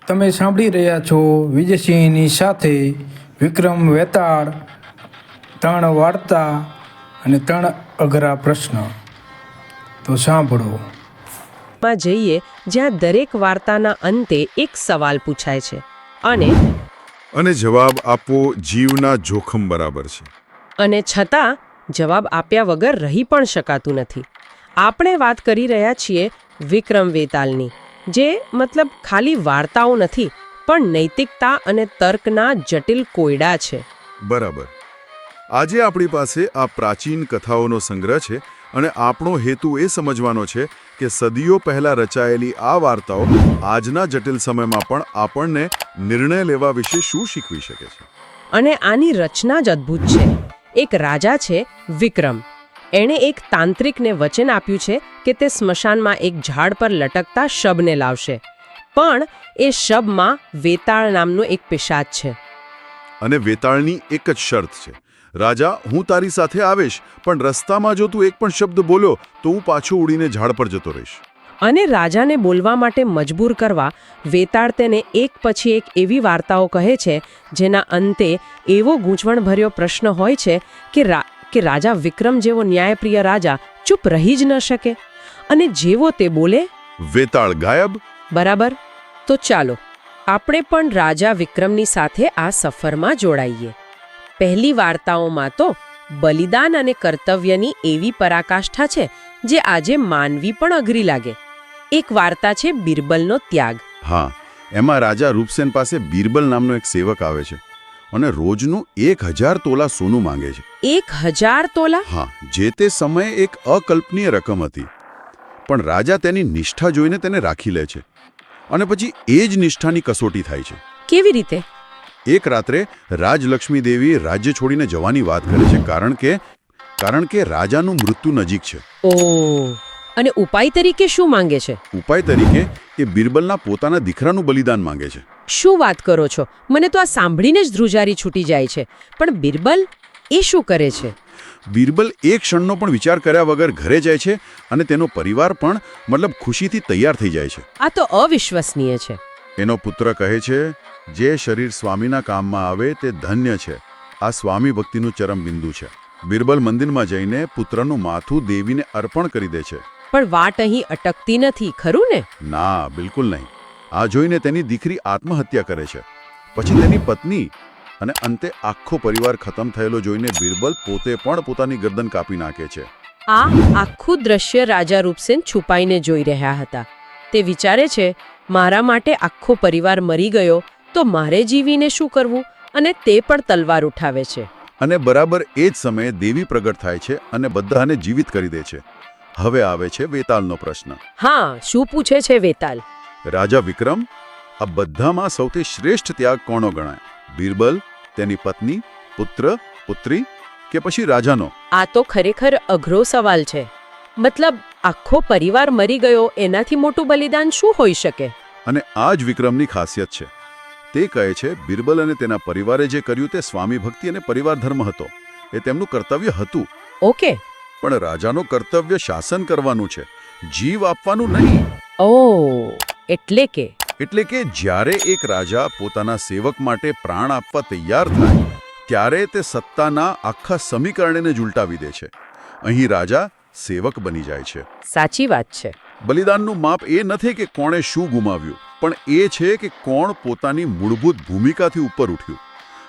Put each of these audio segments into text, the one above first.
તમે સાંભળી રહ્યા છો વિજયસિંહની સાથે વિક્રમ વેતાળ, 3 વાર્તા અને 3 અઘરા પ્રશ્ન. તો સાંભળો. માં જઈએ જ્યાં દરેક વાર્તાના અંતે એક સવાલ પૂછાય છે અને જવાબ આપવો જીવના જોખમ બરાબર છે. અને છતાં જવાબ આપ્યા વગર રહી પણ શકાતું નથી. આપણે વાત કરી રહ્યા છીએ વિક્રમ વેતાલની, જે મતલબ ખાલી વાર્તાઓ નથી પણ નૈતિકતા અને તર્કના જટિલ કોયડા છે. બરાબર. આજે આપણી પાસે આ પ્રાચીન કથાઓનો સંગ્રહ છે અને આપણો હેતુ એ સમજવાનો છે કે સદીઓ પહેલા રચાયેલી આ વાર્તાઓ આજના જટિલ સમયમાં પણ આપણને નિર્ણય લેવા વિશે શું શીખવી શકે છે. અને આની રચના જ અદ્ભુત છે. એક રાજા છે વિક્રમ. એણે એક તાંત્રિકને વચન આપ્યું છે કે તે સ્મશાનમાં એક ઝાડ પર લટકતા શબને લાવશે, પણ એ શબમાં વેતાળ નામનો એક પિશાચ છે. અને વેતાળની એક જ શરત છે, રાજા, હું તારી સાથે આવીશ, પણ રસ્તામાં જો તું એક પણ શબ્દ બોલ્યો તો હું પાછો ઉડીને ઝાડ પર જતો રહીશ. અને રાજાને બોલવા માટે મજબૂર કરવા વેતાળ તેને એક પછી એક એવી વાર્તાઓ કહે છે જેના અંતે એવો ગૂંચવણભર્યો પ્રશ્ન હોય છે કે રાજા વિક્રમ જેવો ન્યાયપ્રિય રાજા ચૂપ રહી જ ન શકે, અને જેવો તે બોલે વેતાળ ગાયબ. બરાબર. તો ચાલો આપણે પણ રાજા વિક્રમની સાથે આ સફરમાં જોડાઈએ. પહેલી વાર્તાઓમાં તો બલિદાન અને કર્તવ્યની એવી પરાકાષ્ઠા છે જે આજે માનવી પણ અઘરી લાગે. એક વાર્તા છે બિરબલનો ત્યાગ. હા, એમાં રાજા રૂપસેન પાસે બિરબલ નામનો એક સેવક આવે છે અને રોજનું 1000 તોલા સોનું માંગે છે. 1000 તોલા? હા, જે તે સમયે એક અકલ્પનીય રકમ હતી, પણ રાજા તેની નિષ્ઠા જોઈને તેને રાખી લે છે. અને પછી એ જ નિષ્ઠાની કસોટી થાય છે. કેવી રીતે? એક રાત્રે રાજલક્ષ્મી દેવી રાજ્ય છોડીને જવાની વાત કરે છે, કારણ કે રાજાનું મૃત્યુ નજીક છે. ઓહ! અને ઉપાય તરીકે શું માંગે છે? ઉપાય તરીકે એ બિરબલના પોતાના દીકરાનું બલિદાન માંગે છે. શું વાત કરો છો? મને તો આ સાંભળીને જ ધ્રુજારી છૂટી જાય છે. પણ બિરબલ એ શું કરે છે? બિરબલ એક ક્ષણનો પણ વિચાર કર્યા વગર ઘરે જાય છે અને તેનો પરિવાર પણ ખુશીથી તૈયાર થઈ જાય છે. આ તો અવિશ્વસનીય છે. એનો પુત્ર કહે છે, જે શરીર સ્વામીના કામમાં આવે તે ધન્ય છે. આ સ્વામી ભક્તિનું ચરમ બિંદુ છે. બિરબલ મંદિરમાં જઈને પુત્રનું માથું દેવીને અર્પણ કરી દે છે. પણ વાત અહીં અટકતી નથી, ખરું ને? ના, બિલકુલ નહીં. આ જોઈને તેની દીકરી આત્મહત્યા કરે છે. પછી તેની પત્ની, અને અંતે આખો પરિવાર ખતમ થયેલો જોઈને બિરબલ પોતે પણ પોતાની ગરદન કાપી નાખે છે. આ આખું દ્રશ્ય રાજા રૂપસેન છુપાઈને જોઈ રહ્યા હતા. તે વિચારે છે, મારા માટે આખો પરિવાર મરી ગયો તો મારે જીવીને શું કરવું? અને તે પણ તલવાર ઉઠાવે છે. અને બરાબર એ જ સમયે દેવી પ્રગટ થાય છે અને બધાને જીવિત કરી દે છે. હવે આવે છે વેતાલનો પ્રશ્ન. હા, શું પૂછે છે વેતાલ? રાજા વિક્રમ, આ બધામાં સૌથી શ્રેષ્ઠ ત્યાગ કોનો ગણાય? બિરબલ, તેની પત્ની, પુત્ર, પુત્રી, કે પછી રાજાનો? આ તો ખરેખર અઘરો સવાલ છે. મતલબ આખો પરિવાર મરી ગયો, એનાથી મોટું બલિદાન શું હોઈ શકે? અને આ જ વિક્રમની ખાસિયત છે. તે કહે છે, બિરબલ અને તેના પરિવારે જે કર્યું તે સ્વામી ભક્તિ અને પરિવાર ધર્મ હતો. એ તેમનું કર્તવ્ય હતું. ઓકે. પણ રાજાનું કર્તવ્ય શાસન કરવાનું છે, જીવ આપવાનું નહીં. ઓહ, એટલે કે જ્યારે એક રાજા પોતાના સેવક માટે પ્રાણ આપવા તૈયાર થાય ત્યારે તે સત્તાના આખા સમીકરણને જ ઉલટાવી દે છે. અહીં રાજા સેવક બની જાય છે. સાચી વાત છે. બલિદાનનું માપ એ નથી કે કોણે શું ગુમાવ્યું, પણ એ છે કે કોણ પોતાની મૂળભૂત ભૂમિકાથી ઉપર ઉઠ્યું.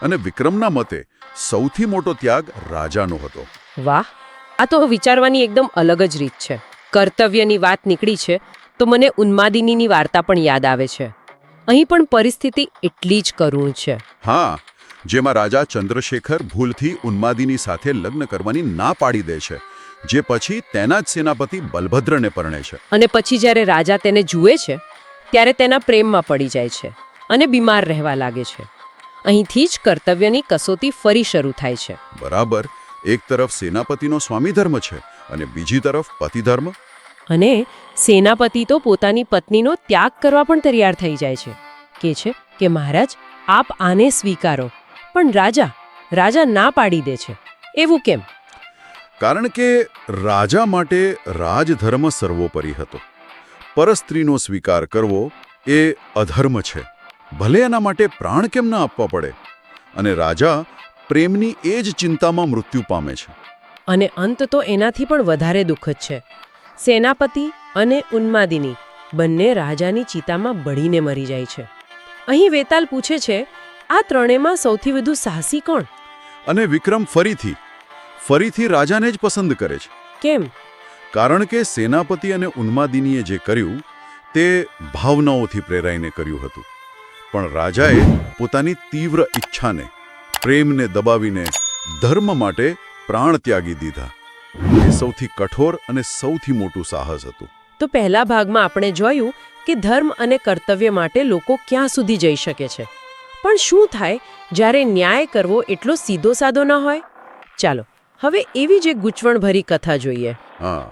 અને વિક્રમના મતે સૌથી મોટો ત્યાગ રાજાનો હતો. વાહ! આ તો વિચારવાની એકદમ અલગ જ રીત છે. કર્તવ્યની વાત નીકળી છે તો મને ઉન્માદિનીની વાર્તા પણ યાદ આવે છે. અહીં પણ પરિસ્થિતિ એટલી જ કરુણ છે. હા, જેમાં રાજા ચંદ્રશેખર ભૂલથી ઉન્માદિની સાથે લગ્ન કરવાની ના પાડી દે છે, જે પછી તેના જ સેનાપતિ બલભદ્રને પરણે છે. અને પછી જ્યારે રાજા તેને જુએ છે ત્યારે તેના પ્રેમમાં પડી જાય છે અને બીમાર રહેવા લાગે છે. અહીંથી જ કર્તવ્યની કસોટી ફરી શરૂ થાય છે. બરાબર. એક તરફ સેનાપતિનો સ્વામી ધર્મ છે અને બીજી તરફ પતિ ધર્મ. અને સેનાપતિ તો પોતાની પત્નીનો ત્યાગ કરવા પણ તૈયાર થઈ જાય છે. કે છે કે મહારાજ, આપ આને સ્વીકારો. પણ રાજા ના પાડી દે છે. એવું કેમ? કારણ કે રાજા માટે રાજધર્મ સર્વોપરી હતો. પરસ્ત્રીનો સ્વીકાર કરવો એ અધર્મ છે. ભલે એના માટે પ્રાણ કેમ ન આપવા પડે? અને રાજા પ્રેમની એ જ ચિંતામાં મૃત્યુ પામે છે. અને અંત તો એનાથી પણ વધારે દુઃખદ છે. સેનાપતિ અને ઉન્માદિની બંને રાજાની ચિતામાં બળીને મરી જાય છે. અહીં વેતાલ પૂછે છે, આ ત્રણેયમાં સૌથી વધુ સાહસી કોણ? અને વિક્રમ ફરીથી રાજાને જ પસંદ કરે છે. કેમ? કારણ કે સેનાપતિ અને ઉન્માદિનીએ જે કર્યું તે ભાવનાઓથી પ્રેરાઈને કર્યું હતું, પણ રાજાએ પોતાની તીવ્ર ઈચ્છાને, પ્રેમને દબાવીને ધર્મ માટે પ્રાણ ત્યાગી દીધા. એ સૌથી કઠોર અને સૌથી મોટું સાહસ હતું. તો પહેલા ભાગમાં આપણે જોયું કે ધર્મ અને કર્તવ્ય માટે લોકો ક્યાં સુધી જઈ શકે છે. પણ શું થાય જ્યારે ન્યાય કરવો એટલો સીધો સાધો ન હોય? ચાલો હવે એવી જ એક ગૂંચવણભરી કથા જોઈએ. હા,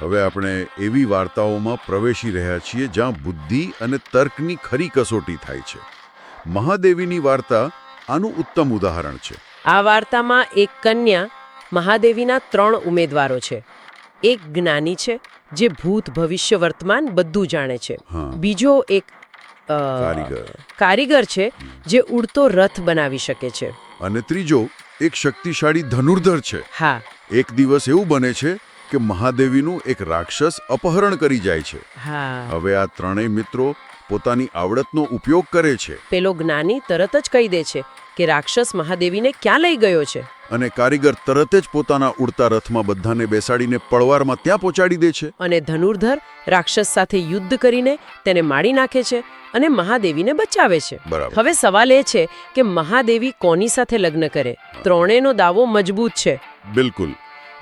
હવે આપણે એવી વાર્તાઓમાં પ્રવેશી રહ્યા છીએ જ્યાં બુદ્ધિ અને તર્કની ખરી કસોટી થાય છે. મહાદેવીની વાર્તા આનું ઉત્તમ ઉદાહરણ છે. આ વાર્તામાં એક કન્યા મહાદેવીના 3 ઉમેદવારો છે. એક જ્ઞાની છે જે ભૂત ભવિષ્ય વર્તમાન બધું જાણે છે. હા. બીજો એક કારીગર છે જે ઉડતો રથ બનાવી શકે છે. અને ત્રીજો એક શક્તિશાળી ધનુર્ધર છે. હા એક દિવસ એવું બને છે કે મહાદેવીનું એક રાક્ષસ અપહરણ કરી જાય છે. હા હવે આ ત્રણેય મિત્રો પોતાની આવડતનો ઉપયોગ કરે છે. પેલો જ્ઞાની તરત જ કહી દે છે કે રાક્ષસ મહાદેવીને ક્યાં લઈ ગયો છે. અને કારીગર તરત જ પોતાના ઉડતા રથમાં બધાને બેસાડીને પળવારમાં ત્યાં પહોંચાડી દે છે. અને ધનુર્ધર રાક્ષસ સાથે યુદ્ધ કરીને તેને મારી નાખે છે અને મહાદેવીને બચાવે છે. બરાબર. હવે સવાલ એ છે કે મહાદેવી કોની સાથે લગ્ન કરે? ત્રણેયનો દાવો મજબૂત છે. બિલકુલ.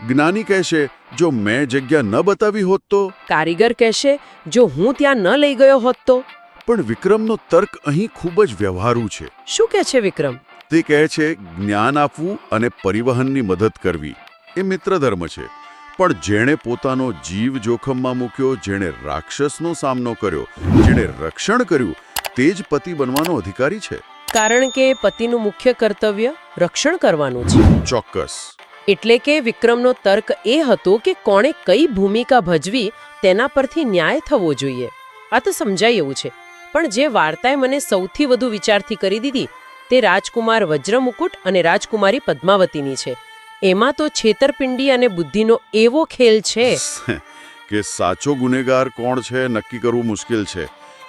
જ્ઞાની કહેશે, જો મેં જગ્યા ન બતાવી હોત તો. કારીગર કહેશે, જો હું ત્યાં ન લઈ ગયો હોત તો. પણ વિક્રમનો તર્ક અહીં ખૂબ જ વ્યવહારુ છે. શું કહે છે વિક્રમ? તે કહે છે, જ્ઞાન આપવું અને પરિવહનની મદદ કરવી એ મિત્રધર્મ છે. પણ જેણે પોતાનો જીવ જોખમમાં મૂક્યો, જેણે રાક્ષસનો સામનો કર્યો, જેણે રક્ષણ કર્યું, તે જ પતિ બનવાનો અધિકારી છે. કારણ કે પતિનું મુખ્ય કર્તવ્ય રક્ષણ કરવાનું છે. ચોક્કસ. એટલે કે વિક્રમનો તર્ક એ હતો કે કોણે કઈ ભૂમિકા ભજવી તેના પરથી ન્યાય થવો જોઈએ. આ તો સમજાય એવું છે. પણ જે વાર્તાએ મને સૌથી વધુ વિચારથી કરી દીધી તે રાજકુમાર વજ્રમુકુટ અને રાજકુમારી પદ્માવતીની છે. એમાં તો છેતરપિંડી અને બુદ્ધિનો એવો ખેલ છે કે સાચો ગુનેગાર કોણ છે નક્કી કરવું મુશ્કેલ છે.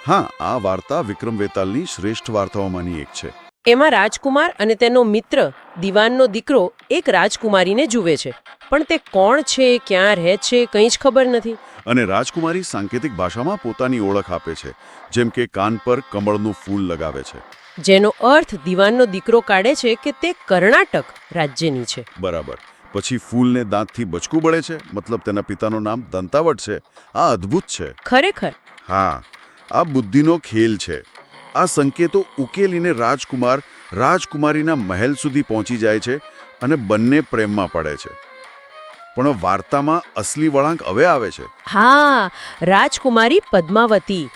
હા, આ વાર્તા વિક્રમ વેતાલની શ્રેષ્ઠ વાર્તાઓમાંની એક છે. એમાં રાજકુમાર અને તેનો મિત્ર દિવાનનો દીકરો એક રાજકુમારીને જુએ છે, પણ તે કોણ છે, ક્યાં રહે છે, કંઈ જ ખબર નથી. અને રાજકુમારી સાંકેતિક ભાષામાં પોતાની ઓળખ આપે છે, જેમ કે કાન પર કમળનું ફૂલ લગાવે છે. જેનો અર્થ દિવાનનો દીકરો કાઢે છે કે તે કર્ણાટક રાજ્યની છે. બરાબર. પછી ફૂલને દાંતથી બચકું બળે છે, મતલબ તેના પિતાનું નામ દંતાવટ છે. આ અદ્ભુત છે. ખરેખર. હા, આ બુદ્ધિનો ખેલ છે. આ સંકેતો ઉકેલીને રાજકુમારીના મહેલ સુધી પહોંચી જાય છે અને બંને પ્રેમમાં પડે છે. પણ વાર્તામાં અસલી વળાંક હવે આવે છે. હા, રાજકુમારી પદ્માવતી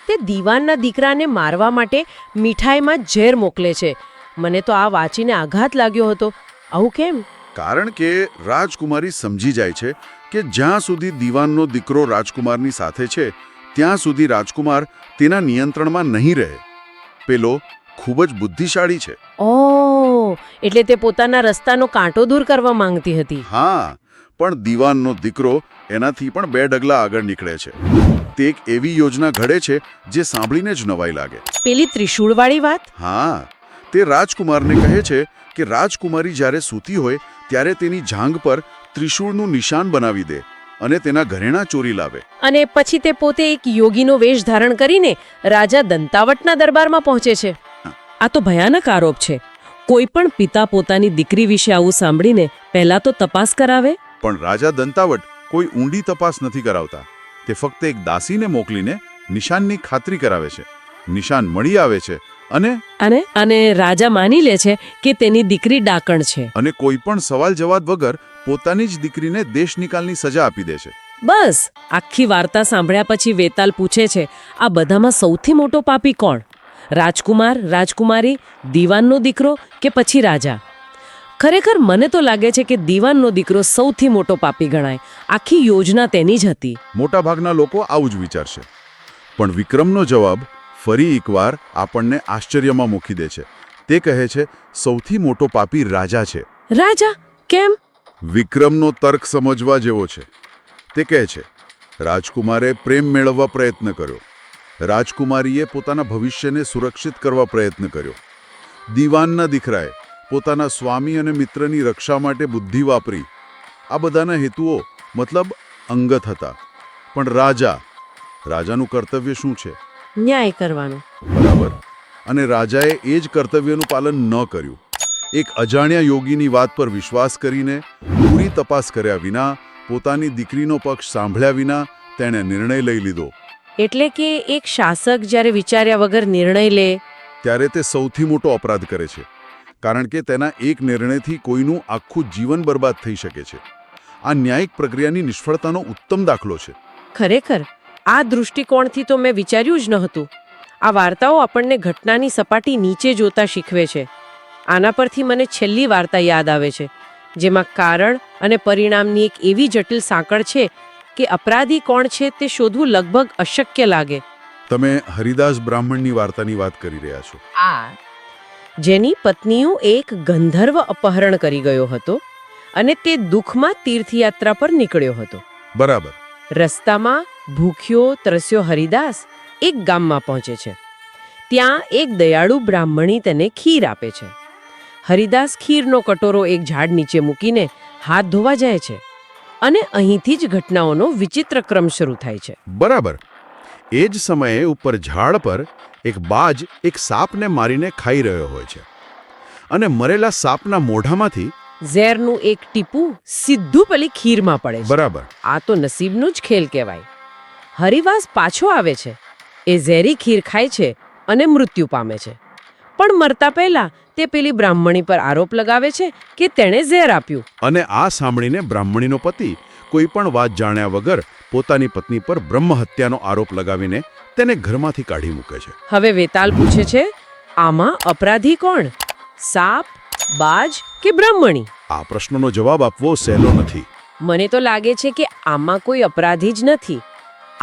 તે દીવાનના દીકરાને મારવા માટે મીઠાઈમાં ઝેર મોકલે છે. મને તો આ વાંચીને આઘાત લાગ્યો હતો. આવું કેમ? કારણ કે રાજકુમારી સમજી જાય છે કે જ્યાં સુધી દીવાનનો દીકરો રાજકુમારની સાથે છે ત્યાં સુધી રાજકુમાર તેના નિયંત્રણમાં નહીં રહે. પેલો ખૂબ જ બુદ્ધિશાળી છે. ઓહ, એટલે તે પોતાના રસ્તાનો કાંટો દૂર કરવા માંગતી હતી. હા, પણ દીવાનનો દીકરો એનાથી પણ 2 ડગલા આગળ નીકળે છે. તે એક એવી યોજના ઘડે છે જે સાંભળીને જ નવાઈ લાગે. પેલી ત્રિશૂળવાળી વાત? હા, તે રાજકુમારને કહે છે કે રાજકુમારી જ્યારે સૂતી હોય ત્યારે તેની જાંઘ પર ત્રિશૂળનું નિશાન બનાવી દે અને તેના ઘરેણાં ચોરી લાવે. અને પછી તે પોતે એક યોગીનો વેશ ધારણ કરીને રાજા દંતાવટના દરબારમાં પહોંચે છે. આ તો ભયાનક આરોપ છે. કોઈ પણ પિતા પોતાની દીકરી વિશે આવું સાંભળીને પહેલા તો તપાસ કરાવે. પણ રાજા દંતાવટ કોઈ ઊંડી તપાસ નથી કરાવતા. તે ફક્ત એક દાસીને મોકલીને નિશાનની ખાતરી કરાવે છે. નિશાન મળી આવે છે અને રાજા માની લે છે કે તેની દીકરી ડાકણ છે. અને કોઈ પણ સવાલ જવાબ વગર પોતાની જ દીકરીને દેશ નિકાલની સજા આપી દે છે. બસ આખી વાર્તા સાંભળ્યા પછી વેતાલ પૂછે છે, આ બધામાં સૌથી મોટો પાપી કોણ? રાજકુમાર, રાજકુમારી, દીવાનનો દીકરો કે પછી રાજા? ખરેખર મને તો લાગે છે કે દીવાનનો દીકરો સૌથી મોટો પાપી ગણાય. આખી યોજના તેની જ હતી. મોટાભાગના લોકો આવું જ વિચારશે. પણ વિક્રમનો જવાબ ફરી એકવાર આપણને આશ્ચર્યમાં મૂકી દે છે. તે કહે છે સૌથી મોટો પાપી રાજા છે. રાજા કેમ? વિક્રમનો તર્ક સમજવા જેવો છે. તે કહે છે રાજકુમારે પ્રેમ મેળવવા પ્રયત્ન કર્યો, રાજકુમારીએ પોતાના ભવિષ્યને સુરક્ષિત કરવા પ્રયત્ન કર્યો, દીવાનના દીકરાએ પોતાના સ્વામી અને મિત્રની રક્ષા માટે બુદ્ધિ વાપરી. આ બધાના હેતુઓ મતલબ અંગત હતા. પણ રાજાનું કર્તવ્ય શું છે? ન્યાય કરવાનો. બરાબર. અને રાજાએ એ જ કર્તવ્યનું પાલન ન કર્યું. એક અજાણ્યા યોગીની વાત પર વિશ્વાસ કરીને, પૂરી તપાસ કર્યા વિના, પોતાની દીકરીનો પક્ષ સાંભળ્યા વિના તેણે નિર્ણય લઈ લીધો. એટલે કે એક શાસક જ્યારે વિચાર્યા વગર નિર્ણય લે ત્યારે તે સૌથી મોટો અપરાધ કરે છે. કારણ કે તેના એક નિર્ણયથી કોઈનું આખું જીવન બરબાદ થઈ શકે છે. આ ન્યાયિક પ્રક્રિયાની નિષ્ફળતાનો ઉત્તમ દાખલો છે. ખરેખર આ દૃષ્ટિકોણથી તો મેં વિચાર્યું જ નહોતું. આ વાર્તાઓ આપણને ઘટનાની સપાટી નીચે જોતા શીખવે છે. આના પરથી મને છેલ્લી વાર્તા યાદ આવે છે, જેમાં કારણ અને પરિણામની એક એવી જટિલ સાંકળ છે કે અપરાધી કોણ છે તે શોધવું લગભગ અશક્ય લાગે. તમે હરિદાસ બ્રાહ્મણની વાર્તાની વાત કરી રહ્યા છો. જેની પત્નીનું એક ગંધર્વ અપહરણ કરી ગયો હતો અને તે દુઃખમાં તીર્થયાત્રા પર નીકળ્યો હતો. બરાબર. રસ્તામાં ભૂખ્યો તરસ્યો હરિદાસ એક ગામમાં પહોંચે છે. ત્યાં એક દયાળુ બ્રાહ્મણી તેને ખીર આપે છે. હરિદાસ ખીરનો કટોરો એક ઝાડ નીચે મૂકીને હાથ ધોવા જાય છે અને અહીંથી જ ઘટનાઓનો વિચિત્ર ક્રમ શરૂ થાય છે. બરાબર. એ જ સમયે ઉપર ઝાડ પર એક બાજ એક સાપને મારીને ખાઈ રહ્યો હોય છે અને મરેલા સાપના મોઢામાંથી ઝેરનું એક ટીપું સીધું પેલી ખીરમાં પડે છે. બરાબર. આ તો નસીબનું જ ખેલ કહેવાય. હરિવાસ પાછો આવે છે, એ ઝેરી ખીર ખાય છે અને મૃત્યુ પામે છે. પણ મરતા પહેલા તે પેલી બ્રાહ્મણી પર આરોપ લગાવે છે કે તેણે ઝેર આપ્યું. અને આ સાંભળીને બ્રાહ્મણીનો પતિ કોઈ પણ વાત જાણ્યા વગર પોતાની પત્ની પર બ્રહ્મહત્યાનો આરોપ લગાવીને તેને ઘરમાંથી કાઢી મૂકે છે. હવે વેતાલ પૂછે છે, આમાં અપરાધી કોણ? સાપ, બાજ કે બ્રાહ્મણી? આ પ્રશ્નનો જવાબ આપવો સહેલો નથી. મને તો લાગે છે કે આમાં કોઈ અપરાધી જ નથી.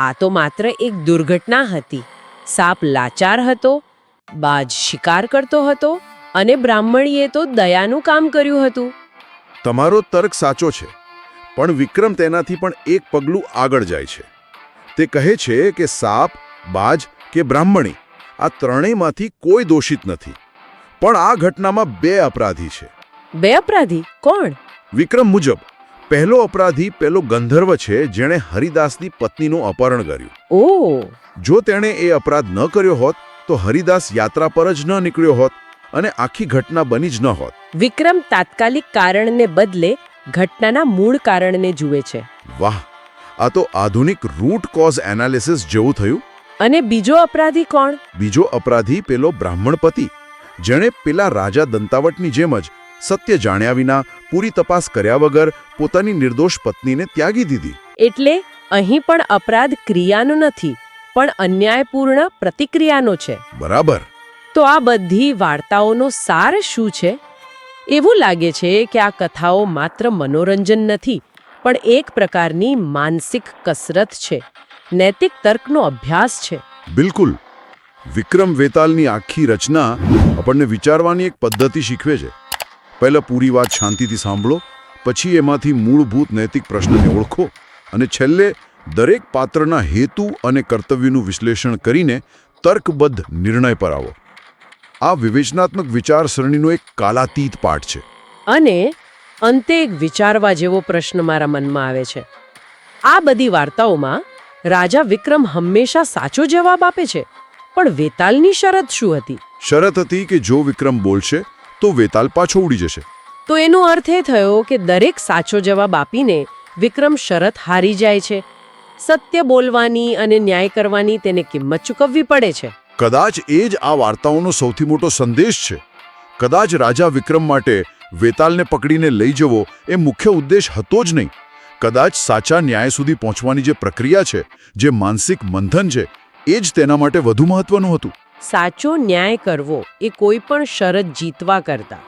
આ તો માત્ર એક દુર્ઘટના હતી. સાપ લાચાર હતો, બાજ શિકાર કરતો હતો અને બ્રાહ્મણીએ તો દયાનું કામ કર્યું હતું. તમારો તર્ક સાચો છે, પણ વિક્રમ તેનાથી પણ એક પગલું આગળ જાય છે. તે કહે છે કે સાપ, બાજ કે બ્રાહ્મણી આ ત્રણેયમાંથી કોઈ દોષિત નથી, પણ આ ઘટનામાં બે અપરાધી છે. બે અપરાધી કોણ? વિક્રમ મુજબ પહેલો અપરાધી પેલો ગંધર્વ છે જેણે હરિદાસની પત્નીનું અપહરણ કર્યું. ઓ, જો તેણે એ અપરાધ ન કર્યો હોત તો હરિદાસ યાત્રા પર જ ન નીકળ્યો હોત અને આખી ઘટના બની જ ન હોત. વિક્રમ તાત્કાલિક કારણને બદલે ઘટનાના મૂળ કારણને જુએ છે. વાહ, આ તો આધુનિક રૂટ કોઝ એનાલિસિસ જેવું થયું. અને બીજો અપરાધી કોણ? બીજો અપરાધી પેલો બ્રાહ્મણ પતિ, જેણે પેલા રાજા દંતાવટની જેમ જ સત્ય જાણ્યા વિના, પૂરી તપાસ કર્યા વગર પોતાની નિર્દોષ પત્નીને ત્યાગી દીધી. એટલે અહીં પણ અપરાધ ક્રિયાનો નથી, પણ અન્યાયપૂર્ણ પ્રતિક્રિયાનો છે. બરાબર. તો આ બધી વાર્તાઓનો સાર શું છે? એવું લાગે છે કે આ કથાઓ માત્ર મનોરંજન નથી, પણ એક પ્રકારની માનસિક કસરત છે, નૈતિક તર્કનો અભ્યાસ છે. બિલકુલ. વિક્રમ વેતાલની આખી રચના આપણને વિચારવાની એક પદ્ધતિ શીખવે છે. પહેલા પૂરી વાત શાંતિથી સાંભળો, પછી એમાંથી મૂળભૂત નૈતિક પ્રશ્નને ઓળખો અને છેલ્લે દરેક પાત્રના હેતુ અને કર્તવ્યનું વિશ્લેષણ કરીને તર્કબદ્ધ નિર્ણય પર આવો. આ વિવેચનાત્મક વિચારસરણીનો એક કાલાતીત પાઠ છે. અને અંતે એક વિચારવા જેવો પ્રશ્ન મારા મનમાં આવે છે. આ બધી વાર્તાઓમાં રાજા વિક્રમ હંમેશા સાચો જવાબ આપે છે, પણ વેતાલની શરત શું હતી? શરત હતી કે જો વિક્રમ બોલશે તો વેતાલ પાછો ઉડી જશે. તો એનો અર્થ એ થયો કે દરેક સાચો જવાબ આપીને વિક્રમ શરત હારી જાય છે. સત્ય બોલવાની અને ન્યાય કરવાની તેને કિંમત ચૂકવવી પડે છે. કદાચ એ જ આ વાર્તાઓનો સૌથી મોટો સંદેશ છે. કદાચ રાજા વિક્રમ માટે વેતાલને પકડીને લઈ જવો એ મુખ્ય ઉદ્દેશ હતો જ નહીં. કદાચ સાચા ન્યાય સુધી પહોંચવાની જે પ્રક્રિયા છે, જે માનસિક મંથન છે, એ જ તેના માટે વધુ મહત્વનું હતું. સાચો ન્યાય કરવો એ કોઈ પણ શરત જીતવા કરતા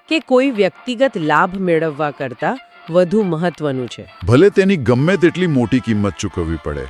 કે કોઈ વ્યક્તિગત લાભ મેળવવા કરતા વધુ મહત્વનું છે. ભલે તેની ગમે તેટલી મોટી કિંમત ચૂકવવી પડે.